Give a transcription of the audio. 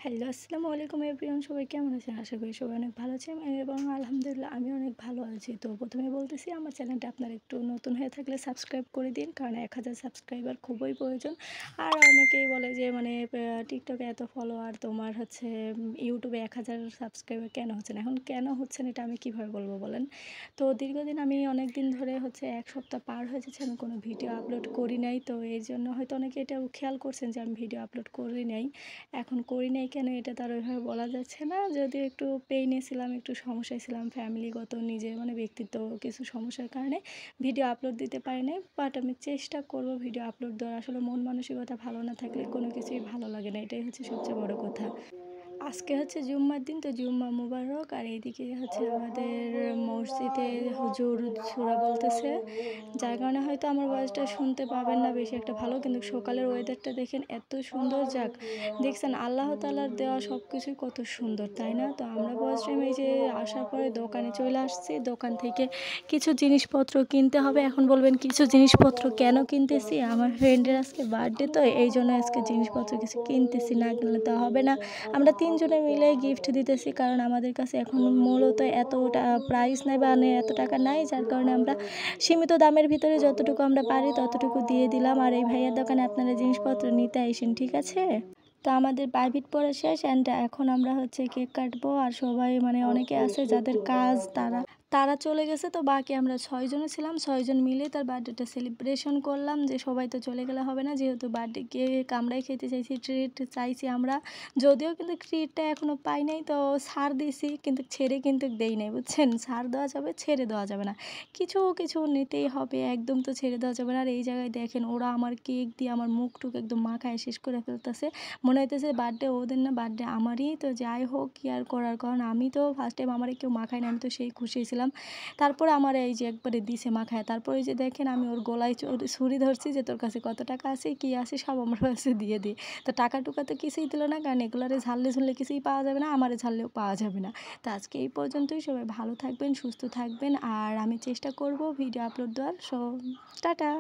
Hello, আসসালামু আলাইকুম everyone. সবাই কেমন আছেন? আশা করি সবাই অনেক ভালো আছেন এবং আলহামদুলিল্লাহ আমি অনেক ভালো আছি। তো প্রথমে বলতেছি আমার চ্যানেলটা আপনারা একটু নতুন হয়ে থাকলে সাবস্ক্রাইব করে দিন, কারণ 1000 সাবস্ক্রাইবার খুবই প্রয়োজন। আর অনেকেই বলে যে মানে টিকটকে এত ফলোয়ার তোমার হচ্ছে ইউটিউবে 1000 সাবস্ক্রাইবার কেন হচ্ছে না? এখন কেন হচ্ছে না এটা আমি কীভাবে বলবো বলেন? তো দীর্ঘদিন আমি অনেক দিন ধরে হচ্ছে 1 সপ্তাহ পার হয়ে যাচ্ছে আমি কোনো ভিডিও আপলোড করি নাই। তো এই জন্য হয়তো অনেকে এটাও খেয়াল করছেন যে আমি ভিডিও আপলোড করি নাই। এখন করি নাই কেন এটা তো আর ওইভাবে বলা যাচ্ছে না। যদিও একটু পেইনে ছিলাম, একটু সমস্যায় ছিলাম ফ্যামিলিগত নিজের মানে ব্যক্তিত্ব কিছু সমস্যার কারণে ভিডিও আপলোড দিতে পারি নাই। বাট আমি চেষ্টা করব ভিডিও আপলোড দেওয়ার। আসলে মন মানসিকতা ভালো না থাকলে কোনো কিছুই ভালো লাগে না। এটাই হচ্ছে সবচেয়ে বড় কথা। আজকে হচ্ছে জুম্মার দিন, তো জুম্মা মুবারক। আর এইদিকে হচ্ছে আমাদের মসজিদে হুজুর সূরা বলতেছে। যার কারণে হয়তো আমার ভয়েসটা শুনতে পাবেন না বেশি একটা ভালো, কিন্তু সকালের ওয়েদারটা দেখেন এত সুন্দর। যাক, দেখছেন আল্লাহ তাআলার দেওয়া সব কিছুই কত সুন্দর, তাই না? তো আমরা ফার্স্ট টাইম এই যে আসার পরে দোকানে চলে আসছি। দোকান থেকে কিছু জিনিসপত্র কিনতে হবে। এখন বলবেন কিছু জিনিসপত্র কেন কিনতেছি? আমার ফ্রেন্ডের আজকে বার্থডে, তো এই জন্য আজকে জিনিসপত্র কিছু কিনতেছি, না কিনলে তো হবে না। আমরা ৩ জনে মিলে গিফট দিতেছি, কারণ আমাদের কাছে এখন মূলত এতটা প্রাইস নাই বা এত টাকা নাই, যার কারণে আমরা সীমিত দামের ভিতরে যতটুকু আমরা পারি ততটুকু দিয়ে দিলাম। আর এই ভাইয়ার দোকানে আপনারা জিনিসপত্র নিতে আইসেন, ঠিক আছে? তো আমাদের প্রাইভেট পড়া শেষ অ্যান্ড এখন আমরা হচ্ছে কেক কাটবো। আর সবাই মানে অনেকে আছে যাদের কাজ তারা তারা চলে গেছে, তো বাকি আমরা 6 জনে ছিলাম। 6 জন মিলে তার বার্থডেটা সেলিব্রেশন করলাম। যে সবাই তো চলে গেলে হবে না, যেহেতু বার্থডে কেক আমরাই খেতে চাইছি, ট্রিট চাইছি আমরা। যদিও কিন্তু ট্রিটটা এখনও পাই নাই, তো ছাড় দিছি কিন্তু ছেড়ে কিন্তু দেই নাই, বুঝছেন? ছাড় দেওয়া যাবে, ছেড়ে দেওয়া যাবে না। কিছু কিছু নিতেই হবে, একদম তো ছেড়ে দেওয়া যাবে না। আর এই জায়গায় দেখেন ওরা আমার কেক দিয়ে আমার মুখটুক একদম মাখায় শেষ করে ফেলতেছে। মনে হইতেছে বার্থডে ওদের না, বার্থডে আমারই। তো যাই হোক, কি আর করার, কারণ আমি তো ফার্স্ট টাইম আমারে কেউ মাখায় না, আমি তো সেই খুশি ছিলাম। তারপরে আমার এই যে একবারে দিছে মাখায়। তারপরে এই যে দেখেন আমি ওর গলায় ছুরি ধরছি যে তোর কাছে কত টাকা আছে, কি আছে সব আমার কাছে দিয়ে দিই। তো টাকা টুকা তো কিছুই দিল না, কারণ এগুলারে ঝাললে ঝুললে কিছুই পাওয়া যাবে না, আমারে ঝাললেও পাওয়া যাবে না। তো আজকে এই পর্যন্তই। সবাই ভালো থাকবেন, সুস্থ থাকবেন, আর আমি চেষ্টা করব ভিডিও আপলোড দেওয়ার। টাটা।